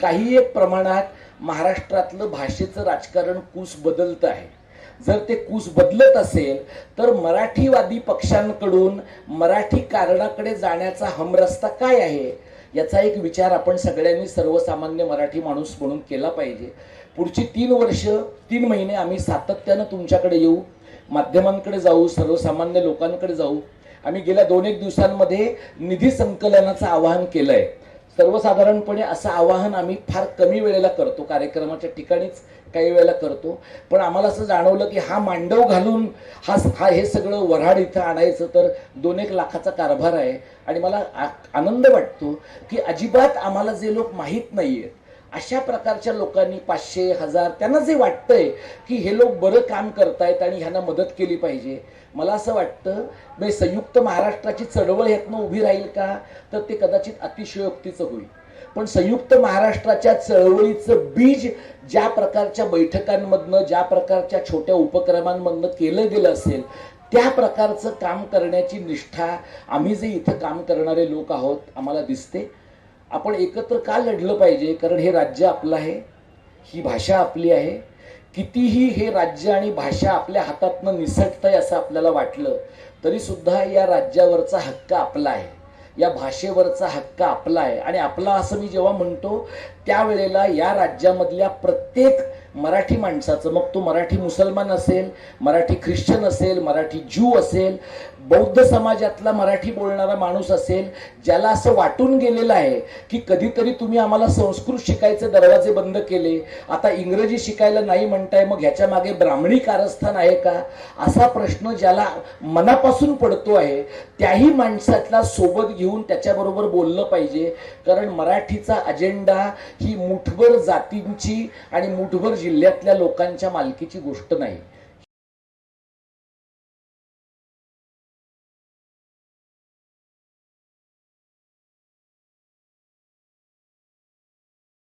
काही एक प्रमाणात महाराष्ट्रातलं भाषेचं राजकारण कूस बदलत आहे. जर ते कूस बदलत असेल तर मराठीवादी पक्षांकडून मराठी कारणाकडे जाण्याचा हमरस्ता काय आहे याचा एक विचार आपण सगळ्यांनी सर्वसामान्य मराठी माणूस म्हणून केला पाहिजे. पुढची 3 वर्ष 3 महिने आम्ही सातत्यानं तुमच्याकडे येऊ, माध्यमांकडे जाऊ, सर्वसामान्य लोकांकडे जाऊ. आम्ही गेल्या 2-1 दिवसांमध्ये निधी संकलनाचं आवाहन केलंय. सर्वसाधारणपणे असं आवाहन आम्ही फार कमी वेळेला करतो, कार्यक्रमाच्या ठिकाणीच काही वेळेला करतो. पण आम्हाला असं जाणवलं की हा मांडव घालून हे सगळं वऱ्हाड इथं आणायचं तर 2-1 लाखाचा कारभार आहे. आणि मला आनंद वाटतो की अजिबात आम्हाला जे लोक माहीत नाहीये अशा प्रकारच्या लोकांनी 500-1000 त्यांना जे वाटतंय की हे लोक बरं काम करतायत आणि ह्यांना मदत केली पाहिजे. मला असं वाटतं म्हणजे संयुक्त महाराष्ट्राची चळवळ ह्यातनं उभी राहील का तर ते कदाचित अतिशयोक्तीचं होईल. पण संयुक्त महाराष्ट्राच्या चळवळीचं बीज ज्या प्रकारच्या बैठकांमधनं, ज्या प्रकारच्या छोट्या उपक्रमांमधनं केलं गेलं असेल त्या प्रकारचं काम करण्याची निष्ठा आम्ही जे इथं काम करणारे लोक आहोत आम्हाला दिसते. आपण एकत्र का लढलं पाहिजे? कारण हे राज्य आपलं आहे, ही भाषा आपली आहे. कितीही हे राज्य आणि भाषा आपल्या हातातनं निसटतंय असं आपल्याला वाटलं तरी सुद्धा या राज्यावरचा हक्क आपला आहे, या भाषेवरचा हक्क आपला आहे. आणि आपला असं मी जेव्हा म्हणतो त्यावेळेला या राज्यामधल्या प्रत्येक मराठी माणसाचं, मग तो मराठी मुसलमान असेल, मराठी ख्रिश्चन असेल, मराठी ज्यू असेल, बौद्ध समाजातला मराठी बोलणारा माणूस असेल, ज्याला असं वाटून गेलेलं आहे की कधीतरी तुम्ही आम्हाला संस्कृत शिकायचे दरवाजे बंद केले, आता इंग्रजी शिकायला नाही म्हणताय, मग ह्याच्या मागे ब्राह्मणी कारस्थान आहे का, असा प्रश्न ज्याला मनापासून पडतो आहे त्याही माणसातला सोबत घेऊन त्याच्याबरोबर बोललं पाहिजे. कारण मराठीचा अजेंडा ही मुठभर जातींची आणि मुठभर जिल्ह्यातल्या लोकांच्या मालकीची गोष्ट नाही.